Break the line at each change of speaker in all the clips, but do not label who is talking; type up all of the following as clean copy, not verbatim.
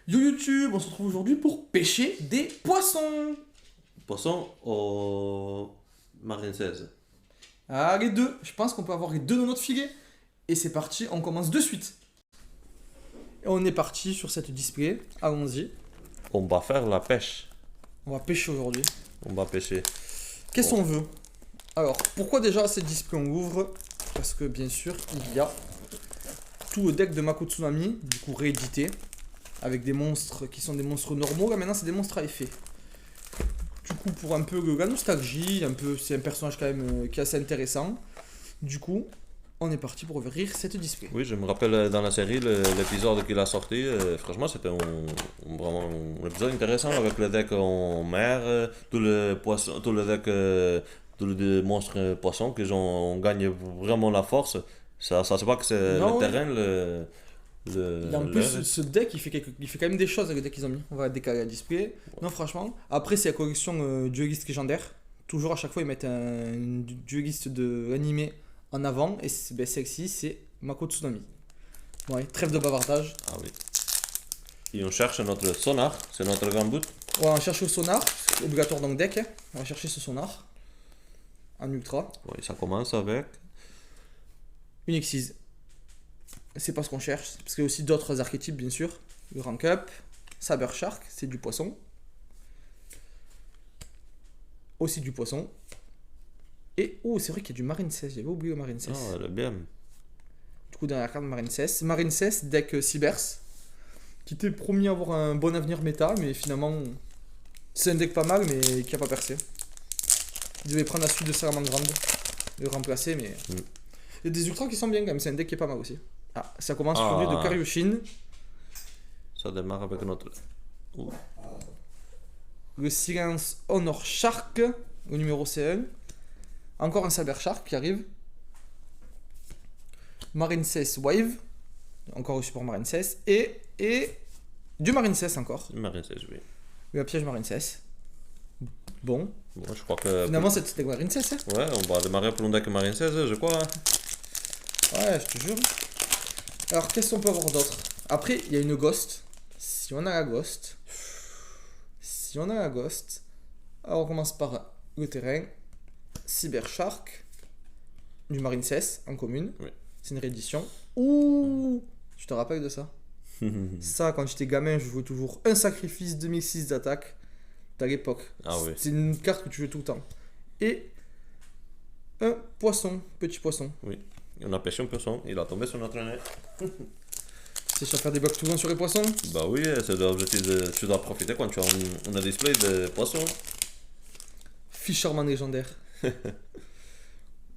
Yo YouTube, on se retrouve aujourd'hui pour pêcher des poissons.
Poisson au marine 16.
Ah, les deux. Je pense qu'on peut avoir les deux dans notre filet. Et c'est parti, on commence de suite. Et on est parti sur cette display. Allons-y.
On va faire la pêche.
On va pêcher aujourd'hui.
On va pêcher.
Qu'est-ce qu'on veut? Alors, pourquoi déjà cette display on l'ouvre? Parce que bien sûr, il y a tout le deck de Mako Tsunami, du coup réédité, avec des monstres qui sont des monstres normaux. Là maintenant, c'est des monstres à effet. Du coup, pour un peu la nostalgie, c'est un personnage quand même qui est assez intéressant. Du coup, on est parti pour ouvrir cette display.
Oui, je me rappelle dans la série, l'épisode qu'il a sorti, franchement, c'était vraiment un épisode intéressant avec le deck en mer, tout le poisson, tout le deck, tous les monstres poissons qui ont gagné vraiment la force. Ça se voit que c'est
Non,
le
oui.
terrain,
Et en plus, ce deck, il fait quand même des choses avec le deck qu'ils ont mis. On va décaler la display. Non, franchement. Après, c'est la collection dueliste légendaire. Toujours à chaque fois, ils mettent une dueliste de l'animé en avant. Et celle-ci, c'est Mako Tsunami. Ouais, trêve de bavardage.
Ah oui. Et on cherche notre sonar, c'est notre grand but.
On va chercher le sonar. C'est obligatoire dans le deck. On va chercher ce sonar. En ultra.
Oui, ça commence avec.
Une Xyz. C'est pas ce qu'on cherche. Parce qu'il y a aussi d'autres archétypes, bien sûr. Le Rank Up. Saber Shark, c'est du poisson. Aussi du poisson. Et oh, c'est vrai qu'il y a du Marine 16. J'avais oublié le Marine 16.
Ah, elle est bien.
Du coup, dans la carte Marine 16. Marine 16, deck Cybers. Qui était promis à avoir un bon avenir méta, mais finalement, c'est un deck pas mal, mais qui a pas percé. Il devait prendre la suite de Salamandre, le remplacer, mais. Il y a des ultras qui sont bien quand même, c'est un deck qui est pas mal aussi. Ah, ça commence aujourd'hui de Karyushin.
Ça démarre avec notre. Ouh.
Le Silence Honor Shark, le numéro C1. Encore un Saber Shark qui arrive. Marine 16 Wave. Encore au support Marine 16. Et du Marine 16 encore.
Marine 16, oui.
La piège Marine 16. Bon.
Bon, je crois que.
Finalement, c'était Marine 16. Hein.
Ouais, on va démarrer pour le deck Marine 16, je crois.
Ouais, je te jure. Alors, qu'est-ce qu'on peut avoir d'autre? Après, il y a une Ghost. Si on a la Ghost. Alors, on commence par le terrain. Cyber Shark. Du Marine 16 en commune.
Oui.
C'est une réédition. Ouh! Tu te rappelles de ça? Ça, quand j'étais gamin, je jouais toujours un sacrifice 2006 d'attaque. À l'époque.
Ah oui.
C'est une carte que tu joues tout le temps. Et un poisson, petit poisson.
Oui. On a pêché un poisson, il a tombé sur notre nez.
C'est sûr faire des bugs tout le temps sur les poissons.
Bah oui, c'est l'objectif de. Tu dois profiter quand tu as un display de poissons.
Fisherman légendaire.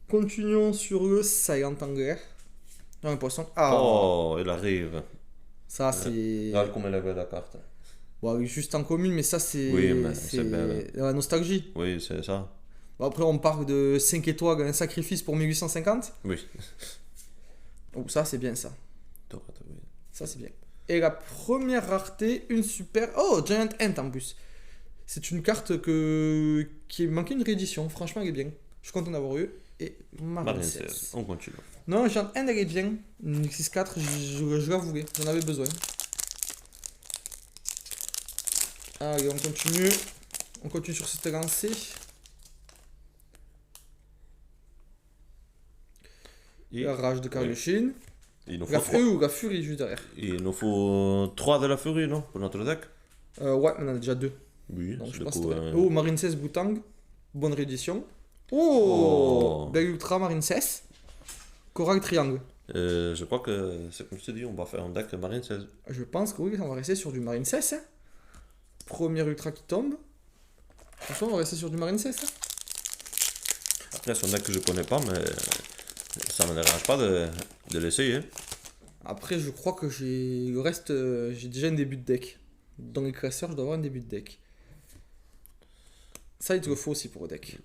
Continuons sur le Silent Angler. Un poisson. Ah,
Oh, il arrive.
ça c'est.
Regarde comme elle avait la carte.
Bon, juste en commune, mais ça c'est.
Oui, mais c'est belle.
la nostalgie.
Oui, c'est ça.
Bon, après, on parle de 5 étoiles, un sacrifice pour 1850.
Oui.
Oh, ça c'est bien ça.
Oui.
Ça c'est bien. Et la première rareté, une super. Oh, Giant Ant en plus. C'est une carte qui manquait une réédition. Franchement, elle est bien. Je suis content d'avoir eu. Et Marine
Marine
16.
16, on continue.
Non, Giant Ant, elle est bien. Une X4, je la voulais. J'en avais besoin. Allez, on continue. On continue sur cette lancée.
Et
La rage de Karyushin.
il nous faut
La
3.
furie ou la furie juste derrière.
Il nous faut 3 de la furie, non? Pour notre deck?
Ouais, mais on en a déjà 2.
Oui,
Donc
c'est
je
le
pense
coup.
que c'est Oh, Marine 16 Boutang. Bonne réédition. Oh, Belle Ultra Marine 16. Corail Triangle.
Je crois que c'est comme je te dis, on va faire un deck Marine 16.
Je pense que oui, on va rester sur du Marine 16. Hein. Première Ultra qui tombe. Franchement, on va rester sur du Marine 16. Hein.
Après, c'est un deck que je connais pas, mais ça me dérange pas de l'essayer.
Après, je crois que j'ai le reste, j'ai déjà un début de deck. Dans les classeurs, je dois avoir un début de deck. Ça, il te le faut aussi pour le deck.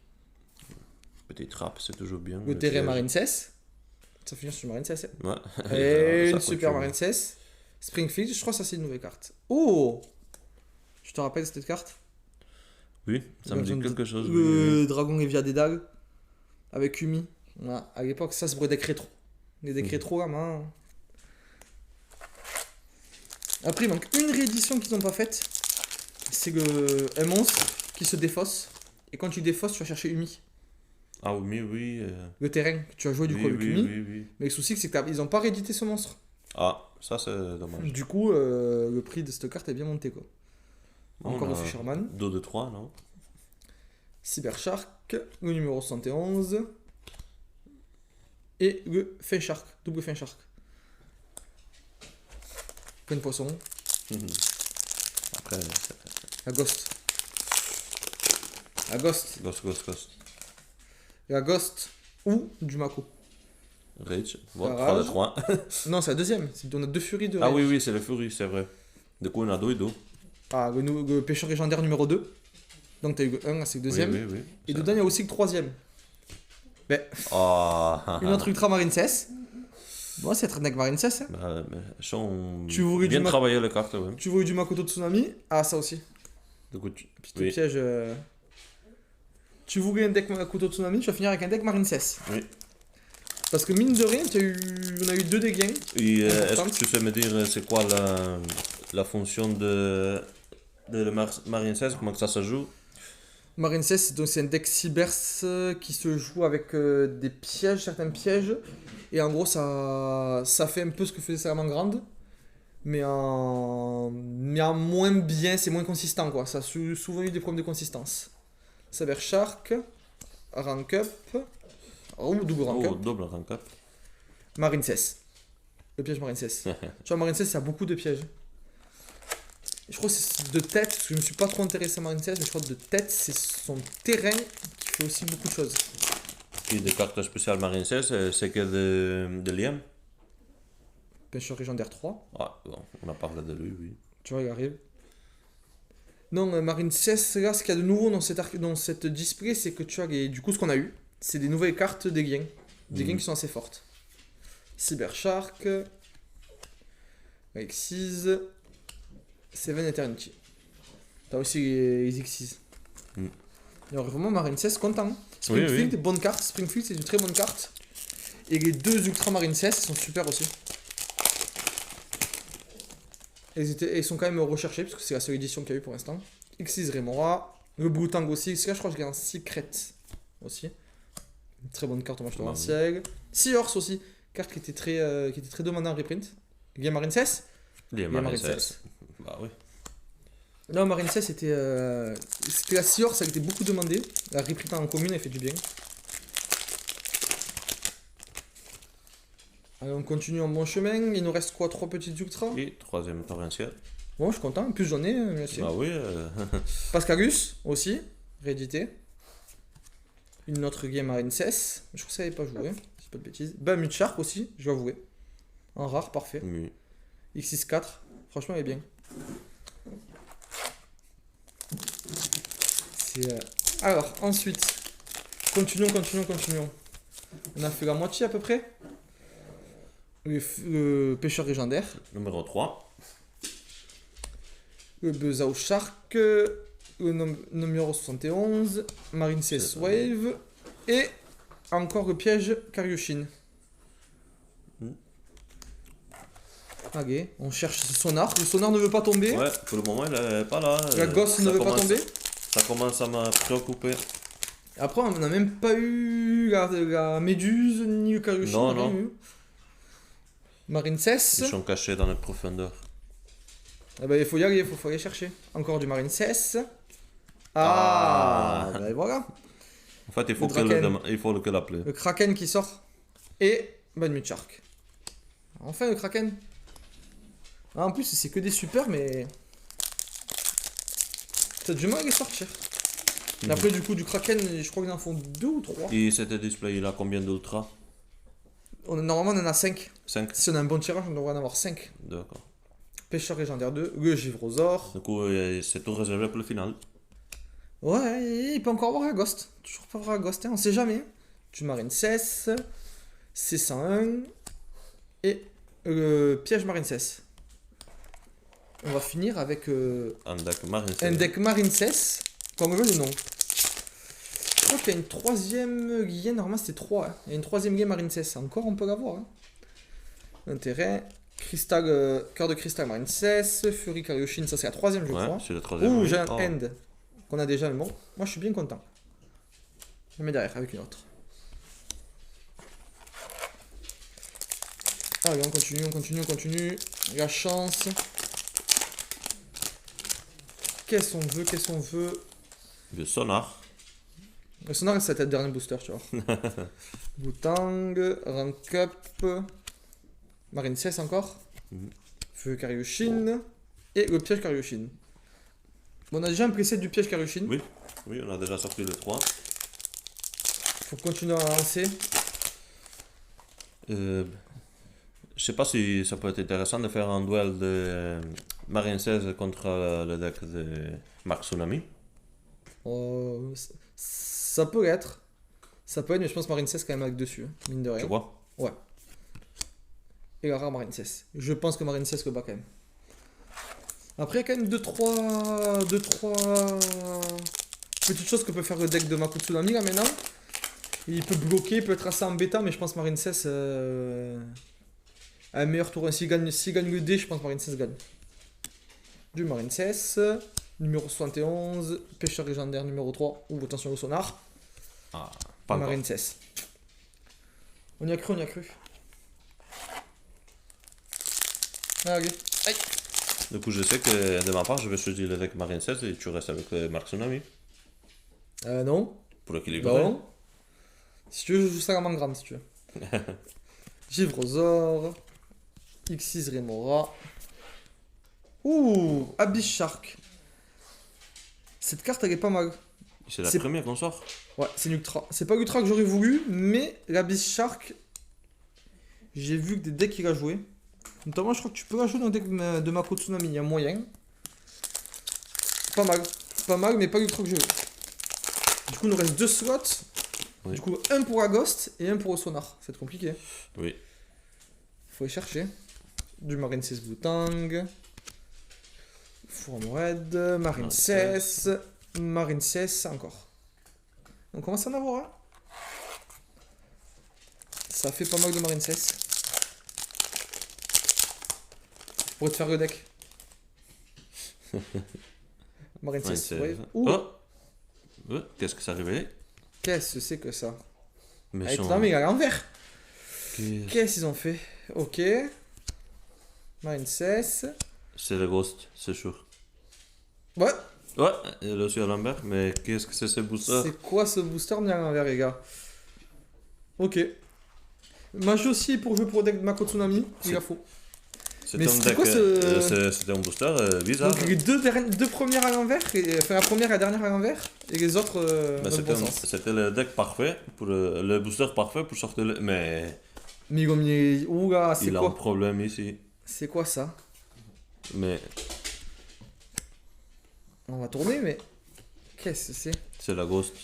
Petite trappe, c'est toujours bien.
Le terrain Marine 16. Ça finit sur Marine 16.
Ouais.
Et
Ça
une super
continue.
Marine 16. Springfield, je crois que ça c'est une nouvelle carte. Oh! Tu te rappelles cette carte?
Oui, ça me dit quelque chose.
Le
Oui.
dragon Evia Dédale. Avec Umi. Ouais, à l'époque, ça c'est pour les decks rétro. Les decks rétro, là, man. Après, il manque une réédition qu'ils n'ont pas faite. C'est un monstre qui se défausse. Et quand tu défausses, tu vas chercher Umi.
Ah oui, oui.
Le terrain que tu as joué du
oui,
coup avec
oui,
Umi.
oui, oui.
Mais le souci, c'est qu'ils n'ont pas réédité ce monstre.
Ah, ça c'est dommage.
Du coup, le prix de cette carte est bien monté quoi. Encore
On
le
a
Fisherman.
2 de 3, non?
Cybershark, le numéro 71. Et le Fin Shark, double Fin Shark. Plein de poissons.
Après,
La Ghost. La Ghost.
Ghost.
La Ghost ou du Mako.
Rage. Bon,
Barrage.
3 de 3.
Non, c'est la deuxième. On a deux furies de
Ah
Rage.
oui, oui, c'est le Fury, c'est vrai. Du coup, on a 2 et 2.
Ah, le pêcheur légendaire numéro 2. Donc t'as eu le 1, c'est le deuxième.
Oui, oui, oui.
Et dedans, il y a aussi le troisième. Ben,
Ah,
une autre Ultra Marine 16. Bon, c'est être un deck Marine 16. Hein.
Bah, mais ils sont
Tu voulais
bien
du
travaillé les cartes, oui.
Tu vois du Makoto Tsunami. Ah, ça aussi.
Du coup,
Petit
oui.
piège. Tu voulais un deck Makoto Tsunami, tu vas finir avec un deck Marine 16.
Oui.
Parce que mine de rien, on a eu deux dégâts.
Et est-ce
Importante.
que tu sais me dire c'est quoi la fonction de le Marine 16, comment que ça se joue?
Marine 16, donc c'est un deck Cybers qui se joue avec des pièges, certains pièges. Et en gros, ça fait un peu ce que faisait Salamandre, mais en moins bien, c'est moins consistant quoi. Ça a souvent eu des problèmes de consistance. Cyber Shark, Rank Up, double Rank
Oh,
Up,
double rank up.
Marine 16. Le piège Marine 16. Tu vois, Marine 16, ça a beaucoup de pièges. Je crois que c'est de tête, parce que je me suis pas trop intéressé à Marine 16, mais je crois que de tête, c'est son terrain qui fait aussi beaucoup de choses.
Et des cartes spéciales Marine 16, c'est que de liens.
Pêcheur légendaire 3,
Ah, bon, on a parlé de lui, oui.
tu vois, il arrive. Non, Marine 16, là, ce qu'il y a de nouveau dans cette display, c'est que tu as du coup ce qu'on a eu, c'est des nouvelles cartes des gains. Des gains qui sont assez fortes. Cyber Shark, Xyz, Seven Eternity. T'as aussi les Xyz.
Mm.
Alors vraiment, Marine 16, content.
Oui,
Springfield,
oui.
bonne carte. Springfield, c'est une très bonne carte. Et les deux Ultra Marine 16 sont super aussi. Ils sont quand même recherchés, parce que c'est la seule édition qu'il y a eu pour l'instant. Xyz Remora, le Blue Tang aussi. Celui-là, je crois que je l'ai en Secret aussi. Une très bonne carte au match
Ah,
torrentiel. Seahorse aussi, carte qui était très demandée en reprint. Game Marine 16.
Les
Game
Marine
Marine
16.
16.
Bah oui.
Non, Marine 16 c'était la Seahorse, elle était beaucoup demandée. La reprint en commune, elle fait du bien. Allez, on continue en bon chemin. Il nous reste quoi? 3 petites ultras.
Et troisième torrentiel.
Bon, je suis content. En plus, j'en ai, merci.
Ah oui.
Pascalus aussi, réédité. Une autre game Marine 16. Je crois que ça n'avait pas joué, c'est pas de bêtises. Bamut Shark aussi, je vais avouer. En rare, parfait.
Oui.
X64, franchement, elle est bien. Alors, ensuite, continuons. On a fait la moitié à peu près. Le pêcheur légendaire.
Numéro 3.
Le Bezao Shark. Le numéro 71. Marine 16 Wave. Et encore le piège Karyushin. Allez, on cherche ce sonar. Le sonar ne veut pas tomber.
Ouais, pour le moment, il est pas là.
La gosse ne veut pas tomber.
Ça commence à me préoccuper.
Après, on n'a même pas eu la méduse ni le Karyushin.
Non,
on n'a rien
non.
eu. Marine 16.
Ils sont cachés dans les profondeurs.
Eh ben, il faut y aller, il faut aller chercher. Encore du Marine 16.
Ah.
Ben voilà.
En fait, il faut
Le Draken.
il faut que l'appeler.
Le Kraken qui sort. Et Banmut Shark. Enfin, le Kraken. Ah, en plus, c'est que des super, mais. T'as du mal à les sortir. Et après, du coup, du Kraken, je crois qu'ils en font 2 ou 3.
Et cet display, il a combien d'ultra?
Normalement, on en a 5.
5.
Si on a un bon tirage, on devrait en avoir 5.
D'accord.
Pêcheur légendaire 2, le Givrosaur.
Du coup, c'est tout réservé pour le final.
Ouais, il peut encore avoir la Ghost. Toujours pas avoir la Ghost, hein, on sait jamais. Du Marine 16, C101 et le piège Marine 16. On va finir avec
Un deck Marine 16.
un deck Marine 16, qu'on me veut le nom. Je crois qu'il y a une troisième game, normalement c'était 3. Hein. Il y a une troisième game Marine 16, encore on peut l'avoir. Hein. Intérêt, Cristal, cœur de cristal Marine 16, Fury Karyushin, ça c'est la troisième je
Ouais,
crois.
c'est le troisième.
Ouh,
oui.
j'ai un
Oh.
end qu'on a déjà, mais bon, moi je suis bien content. Je le mets derrière avec une autre. Allez, on continue. La chance. Qu'est-ce qu'on veut?
Le sonar.
Le sonar, c'est le dernier booster, tu vois. Boutang, Rank Up, Marine 16 encore.
Mhm.
Feu Karyushin. Et le piège Karyushin. Bon, on a déjà un preset du piège Karyushin.
Oui. Oui, on a déjà sorti le 3.
Faut continuer à lancer.
Je sais pas si ça peut être intéressant de faire un duel de Marine 16 contre le deck de Mark Tsunami.
Ça peut être. Ça peut être, mais je pense Marine 16 quand même avec dessus, hein, mine de rien.
Tu vois?
Ouais. Et la rare Marine 16. Je pense que Marine 16 le bat quand même. Après, il y a quand même 2-3 petites choses que peut faire le deck de Mako Tsunami là maintenant. Il peut bloquer, il peut être assez embêtant, mais je pense Marine 16 a un meilleur tour. S'il gagne le dé, je pense Marine 16 gagne. Du Marine 16, numéro 71, pêcheur légendaire numéro 3. Ouh, attention au sonar.
Ah, pas encore.
Marine 16. On y a cru. Allez. Aïe.
Du coup, je sais que de ma part, je vais choisir le deck Marine 16 et tu restes avec le Mark Tsunami
Non.
pour équilibrer.
Non. Si tu veux, je joue Salamagram si tu veux. Givrosaur. X6 Remora. Ouh, Abyss Shark. Cette carte elle est pas mal.
C'est la
C'est-
première qu'on sort.
Ouais, c'est une Ultra. C'est pas l'Ultra que j'aurais voulu, mais l'Abyss Shark, j'ai vu que des decks qu'il a joué. Notamment, je crois que tu peux la jouer dans le deck de Mako Tsunami, il y a moyen. Pas mal, mais pas l'Ultra que je veux. Du coup, il nous reste 2 slots.
Oui.
Du coup, un pour la Ghost et un pour le Sonar. C'est compliqué.
Oui.
Faut les chercher. Du Marine 16 Boutang. Forum Red. Marine 16. Marine 16 encore. On commence à en avoir un. Ça fait pas mal de Marine 16. Pour te faire le deck. Marine 16.
c'est-
Ouais. Ouh,
Oh. Qu'est-ce que ça révèle?
qu'est-ce que c'est que ça?
Mais
Avec
son-
non, mais il a l'envers.
Qu'est-
Qu'est-ce qu'ils ont fait? Ok. Marine 16.
C'est le Ghost, c'est sûr.
Ouais.
Ouais, il est aussi à l'envers, mais qu'est-ce que c'est ce booster?
C'est quoi ce booster mis à l'envers, les gars? Ok. Mage aussi pour jouer pour le deck de Mako Tsunami, il la faut.
C'est
mais
un
c'était
deck,
quoi ce-
c'était un booster bizarre.
Donc les deux premières à l'envers, enfin la première et la dernière à l'envers, et les autres
Bah,
dans le bon sens.
c'était le deck parfait, pour le booster parfait pour sortir le... Mais
Mais ils ont mis... Oula, c'est
il a un
quoi?
problème ici.
C'est quoi ça?
Mais
On va tourner, mais... Qu'est-ce que c'est?
c'est la Ghost.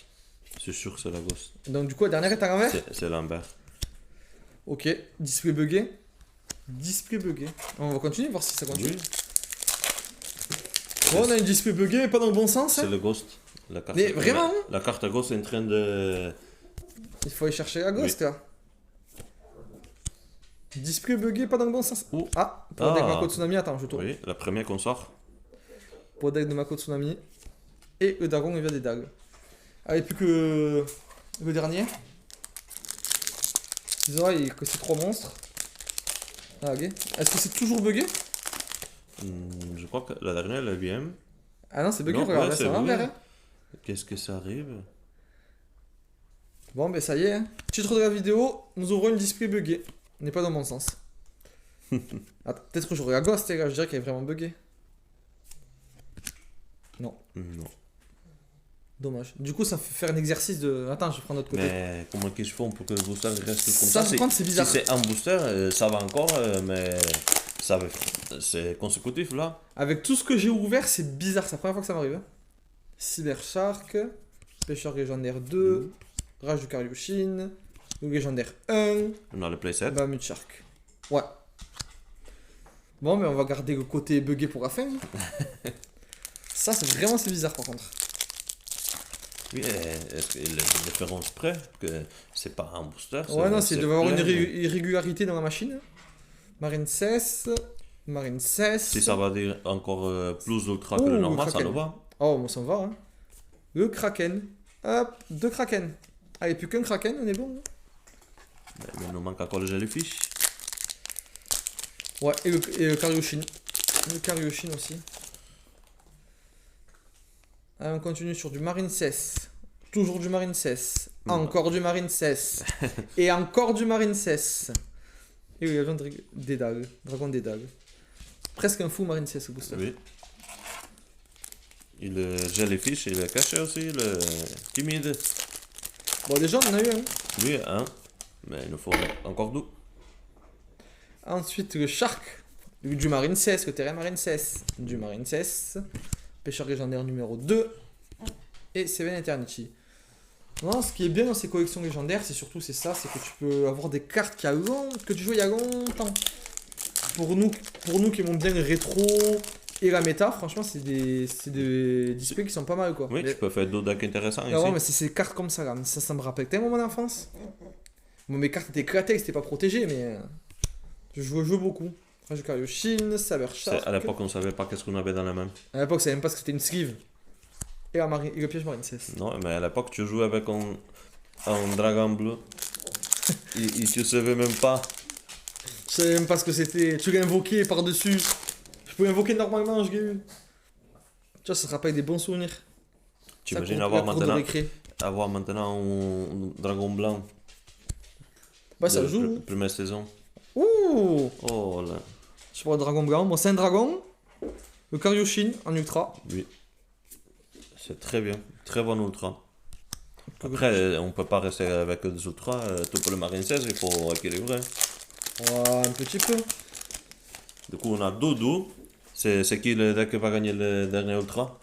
C'est sûr que c'est la Ghost.
Donc du coup la dernière est à l'envers?
C'est l'envers.
Ok, display buggé. On va continuer, voir si ça continue.
Oui,
Bon, on a une display buggé, mais pas dans le bon sens.
c'est
Hein.
le Ghost. La carte,
Mais vraiment, hein?
La carte Ghost est en train de...
Il faut aller chercher la ghost là. Display buggé, pas dans le bon sens.
Ouh.
Ah, pour le deck
Ah.
Mako Tsunami, attends, je tourne.
Oui, la première qu'on sort.
Pour le deck de Mako Tsunami. Et le dragon, il vient des dagues. Allez, plus que le dernier. Disons que c'est 3 monstres. Ah, ok. Est-ce que c'est toujours buggé?
Je crois que la dernière, elle est bien.
Ah non, c'est buggé,
Non,
regarde,
ouais,
là,
c'est
c'est à l'envers.
buggé.
Hein.
Qu'est-ce que ça arrive?
Bon, ben ça y est. Hein. Titre de la vidéo, nous ouvrons une display buggée. On n'est pas dans le bon sens. Attends, peut-être que j'aurais la ghost, les gars, je dirais qu'elle est vraiment buggée. Non,
Non.
dommage. Du coup, ça fait faire un exercice de. Attends, je prends l'autre côté.
Mais comment qu'ils font pour que le booster reste comme
Ça,
ça?
par contre, c'est bizarre.
Si c'est un booster, ça va encore, mais ça va, c'est consécutif là.
Avec tout ce que j'ai ouvert, c'est bizarre, c'est la première fois que ça m'arrive. Hein. Cyber Shark, Pêcheur légendaire 2, Rage du Karyushin, le légendaire 1,
On a le playset.
Mamut Shark. Ouais. Bon, mais on va garder le côté buggé pour la fin. Hein. Ça, c'est bizarre par contre.
Oui, est-ce qu'il y a une différence près que c'est pas un booster?
Ouais, non, c'est de avoir une
plein,
irrégularité dans la machine. Marine 16. Marine 16.
Si ça va dire encore plus d'ultra que
Oh,
le normal, ça
Kraken.
nous va.
Oh, moi ça me va. Hein. Le Kraken. Hop, 2 Kraken. Allez, plus qu'un Kraken, on est bon. Hein.
Mais il nous manque encore le jellyfish.
Ouais, et le Karyushin. Le Karyushin aussi. Allez, on continue sur du Marine 16. Toujours du Marine 16. Encore du Marine 16. Et encore du Marine 16. Et oui, il y a des dagues. Dragon des dagues. Presque un fou Marine 16 ce booster.
Oui. Et le jellyfish, il est caché aussi, le timide.
Bon, déjà, on en a eu un.
Oui, hein. Mais il nous faut encore deux.
Ensuite, le Shark. Du Marine 16, le terrain Marine 16. Du Marine 16. Pêcheur légendaire numéro 2. Et Seven Eternity. Non, ce qui est bien dans ces collections légendaires, c'est surtout c'est ça, c'est que tu peux avoir des cartes que tu joues il y a longtemps. Pour nous qui aimons bien le rétro et la méta, franchement, c'est des displays qui sont pas mal quoi.
Oui, tu peux faire d'autres decks intéressants
Ah
ici.
ouais, mais c'est ces cartes comme ça là, ça me rappelle tellement mon enfance. Bon, mes cartes étaient éclatées, c'était pas protégé, mais je jouais beaucoup. Rage Karyushin, Saber Shark.
À l'époque, on savait pas qu'est-ce qu'on avait dans la main.
À l'époque, je savais même pas ce que c'était une sleeve. Et le piège Marine 16.
Non, mais à l'époque, tu jouais avec un dragon bleu. et tu savais même pas.
Je savais même pas ce que c'était. Tu l'as invoqué par-dessus. Je pouvais invoquer normalement, je l'ai eu. Tu vois, ça te rappelle des bons souvenirs.
Tu
Ça
imagines
court-
avoir
la cour de récré.
maintenant un dragon blanc.
Bah, ça
de
joue.
Première saison.
Ouh!
Oh là.
Je prends le dragon blanc. Bon, c'est un dragon. Le Karyushin en ultra.
Oui. C'est très bien. Très bon ultra. Après, on peut pas rester avec des ultras. Tout pour le Marine 16, il faut équilibrer.
Ouais, un petit peu.
Du coup, on a Doudou. C'est qui le deck qui va gagner le dernier ultra?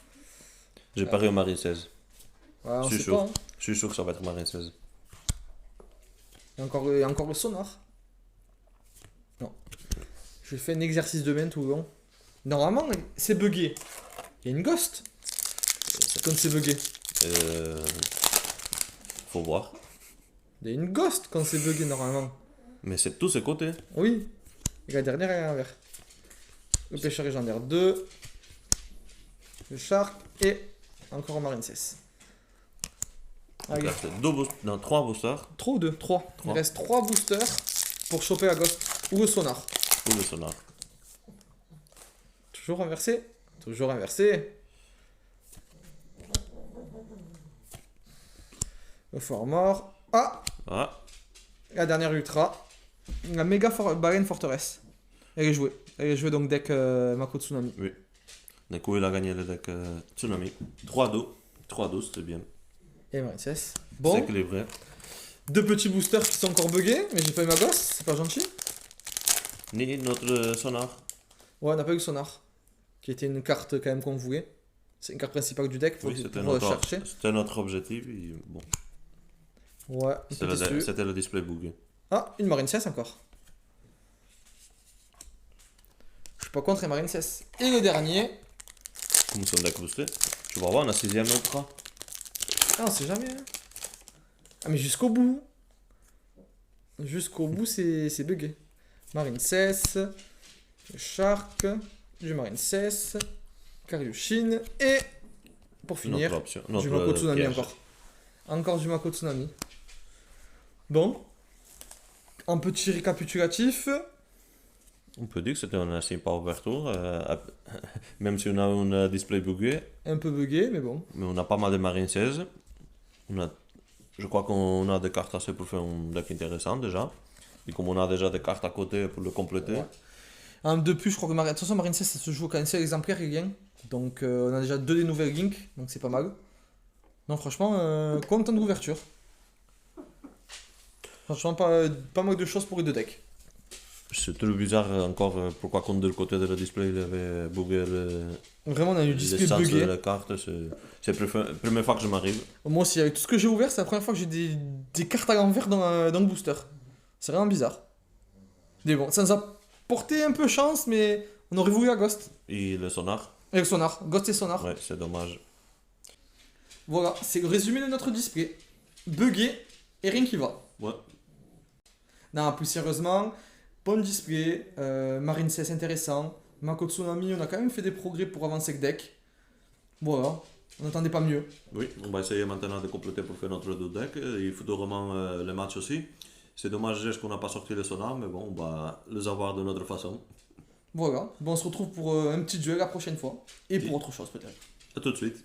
J'ai parié au Marine 16.
Ouais, on
Je suis
sait
sûr.
pas. Hein.
Je suis sûr que ça va être Marine 16.
Il y a encore le sonar. Non. Je fais un exercice de main tout le long. Normalement, c'est bugué. Il y a une ghost. Quand c'est bugué.
Faut voir.
Il y a une ghost quand c'est bugué normalement.
Mais c'est de tous ces côtés.
Oui. Et la dernière est à l'envers. Le pêcheur légendaire 2. Le shark et encore un marine 16.
Donc
Allez.
là, c'est 3 boosters.
Trop ou 2? 3. Il
Trois.
reste 3 boosters pour choper la ghost ou le sonar.
Ou le sonar.
Toujours inversé. Toujours inversé. Le fort mort. Ah!
Ah,
La dernière ultra. La méga baleine forteresse. Elle est jouée. Elle est jouée donc deck Mako Tsunami.
oui. Du coup, il a gagné le deck Tsunami. 3-2. 3-2, c'était bien.
Et marine 16.
C'est
Bon.
équilibré.
2 petits boosters qui sont encore buggés. Mais j'ai pas eu ma gosse. C'est pas gentil.
Ni notre sonar.
Ouais, on n'a pas eu le sonar. Qui était une carte quand même qu'on voulait. C'est une carte principale du deck pour,
Oui, c'était
pour
notre,
chercher.
c'était notre objectif. Et bon,
Ouais, un
c'était
petit su.
c'était le display buggé.
Ah, une marine 16 encore. Je suis pas contre les marines 16. Et le dernier.
Comme son deck boosté. Tu vas voir, on a 6ème ultra.
Ah, on sait jamais. Hein. Ah, mais jusqu'au bout. Jusqu'au bout, c'est bugué. Marine 16. Shark. Du marine 16. Karyushin. Et pour finir,
Notre option.
du
Notre
Mako Tsunami
piège.
encore. Encore du Mako Tsunami. Bon. Un petit récapitulatif.
On peut dire que c'était un assez power tour. Même si on a un display buggé.
Un peu bugué, mais bon.
Mais on a pas mal de Marine 16. Je crois qu'on a des cartes assez pour faire un deck intéressant déjà. Et comme on a déjà des cartes à côté pour le compléter.
Ouais. De plus, je crois que de toute façon, Marine 16, ça se joue qu'un seul exemplaire, il vient. Donc, on a déjà 2 des nouvelles links, donc c'est pas mal. Non, franchement, content de l'ouverture. Franchement, pas mal de choses pour les 2 decks.
C'est trop bizarre encore pourquoi contre le côté de le display il avait bugué
Vraiment, on a eu le display
l'essence de
bugué.
la carte. C'est la première fois que je m'arrive.
Moi aussi, avec tout ce que j'ai ouvert, c'est la première fois que j'ai des cartes à l'envers dans le booster. C'est vraiment bizarre. Mais bon, ça nous a porté un peu chance, mais on aurait voulu la Ghost.
Et le sonar,
Avec Sonar. Ghost et Sonar.
ouais, c'est dommage.
Voilà, c'est le résumé de notre display. Bugué et rien qui va.
Ouais.
Non, plus sérieusement, bon display, Marine 16 intéressant, Mako Tsunami, on a quand même fait des progrès pour avancer le deck. Voilà, on n'attendait pas mieux.
Oui, on va essayer maintenant de compléter pour faire notre deux deck. Il faut vraiment le match aussi. C'est dommage juste qu'on n'a pas sorti les sonars, mais bon, on va les avoir de notre façon.
Voilà, bon, on se retrouve pour un petit duel la prochaine fois. Et pour autre chose peut-être.
À tout de suite.